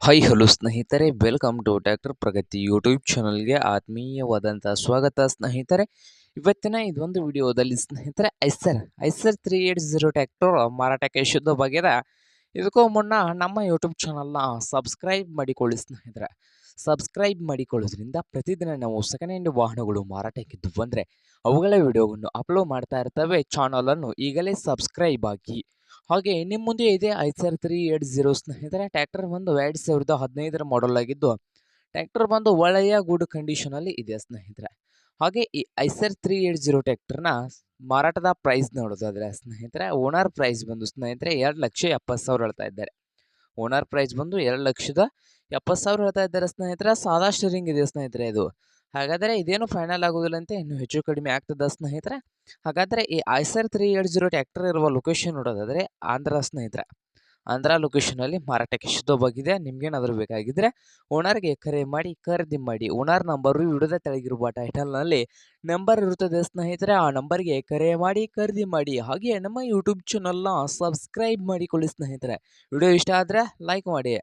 Hi hello ಸ್ನೇಹಿತರೆ, welcome to tractor Pragati YouTube ಚಾನಲ್ಗೆ ಆತ್ಮೀಯವಾದಂಥ ಸ್ವಾಗತ ಸ್ನೇಹಿತರೆ. ಇವತ್ತಿನ ಇದೊಂದು ವಿಡಿಯೋದಲ್ಲಿ ಸ್ನೇಹಿತರೆ ಐಸರ್ 380 ಟ್ರ್ಯಾಕ್ಟರ್ ಮಾರಾಟಕ್ಕೆ ಶುದ್ಧವಾಗಿದೆ. ಇದಕ್ಕೂ ಮುನ್ನ ನಮ್ಮ ಯೂಟ್ಯೂಬ್ ಚಾನಲ್ನ ಸಬ್ಸ್ಕ್ರೈಬ್ ಮಾಡಿಕೊಳ್ಳಿ ಸ್ನೇಹಿತರೆ. ಸಬ್ಸ್ಕ್ರೈಬ್ ಮಾಡಿಕೊಳ್ಳೋದ್ರಿಂದ ಪ್ರತಿದಿನ ನಾವು ಸೆಕೆಂಡ್ ಹ್ಯಾಂಡ್ ವಾಹನಗಳು ಮಾರಾಟಕ್ಕಿದ್ದು ಬಂದರೆ ಅವುಗಳ ವಿಡಿಯೋವನ್ನು ಅಪ್ಲೋಡ್ ಮಾಡ್ತಾ ಇರ್ತವೆ. ಚಾನಲನ್ನು ಈಗಲೇ ಸಬ್ಸ್ಕ್ರೈಬ್ ಆಗಿ. ಹಾಗೆ ನಿಮ್ಮ ಮುಂದೆ ಇದೆ ಐಸರ್ 380 ಸ್ನೇಹಿತರೆ. ಟ್ರ್ಯಾಕ್ಟರ್ ಬಂದು 2015 ಮಾಡಲ್ ಆಗಿದ್ದು, ಟ್ರ್ಯಾಕ್ಟರ್ ಬಂದು ಒಳ್ಳೆಯ ಗುಡ್ ಕಂಡೀಷನಲ್ಲಿ ಇದೆ ಸ್ನೇಹಿತರೆ. ಹಾಗೆ ಈ ಐಸರ್ 380 ಟ್ರ್ಯಾಕ್ಟರ್ನ ಮಾರಾಟದ ಪ್ರೈಸ್ ನೋಡೋದಾದ್ರೆ ಸ್ನೇಹಿತರೆ, ಓನರ್ ಪ್ರೈಸ್ ಬಂದು ಸ್ನೇಹಿತರೆ 2,70,000 ಹೇಳ್ತಾ ಇದ್ದಾರೆ. ಓನರ್ ಪ್ರೈಸ್ ಬಂದು 2,70,000 ಹೇಳ್ತಾ ಇದ್ದಾರೆ ಸ್ನೇಹಿತರೆ. ಸಾದಾ ಸ್ಟೀರಿಂಗ್ ಇದೆ ಸ್ನೇಹಿತರೆ ಇದು. ಹಾಗಾದರೆ ಇದೇನು ಫೈನಲ್ ಆಗೋದಿಲ್ಲ ಅಂತ, ಇನ್ನೂ ಹೆಚ್ಚು ಕಡಿಮೆ ಆಗ್ತದ ಸ್ನೇಹಿತರೆ. ಹಾಗಾದರೆ ಈ ಐಸರ್ 380 ಟ್ರ್ಯಾಕ್ಟರ್ ಇರುವ ಲೊಕೇಶನ್ ನೋಡೋದಾದರೆ ಆಂಧ್ರ ಸ್ನೇಹಿತರೆ. ಆಂಧ್ರ ಲೊಕೇಶನಲ್ಲಿ ಮಾರಾಟಕ್ಕೆ ಶುದ್ಧವಾಗಿದೆ. ನಿಮ್ಗೇನಾದರೂ ಬೇಕಾಗಿದ್ದರೆ ಓನರ್ಗೆ ಕರೆ ಮಾಡಿ ಖರೀದಿ ಮಾಡಿ. ಓನರ್ ನಂಬರು ವಿಡಿಯೋದ ತೆಳಗಿರುವ ಟೈಟಲ್ನಲ್ಲಿ ನಂಬರ್ ಇರುತ್ತದೆ ಸ್ನೇಹಿತರೆ. ಆ ನಂಬರ್ಗೆ ಕರೆ ಮಾಡಿ ಖರೀದಿ ಮಾಡಿ. ಹಾಗೆ ನಮ್ಮ ಯೂಟ್ಯೂಬ್ ಚಾನಲ್ನ ಸಬ್ಸ್ಕ್ರೈಬ್ ಮಾಡಿಕೊಳ್ಳಿ ಸ್ನೇಹಿತರೆ. ವಿಡಿಯೋ ಇಷ್ಟ ಆದರೆ ಲೈಕ್ ಮಾಡಿ.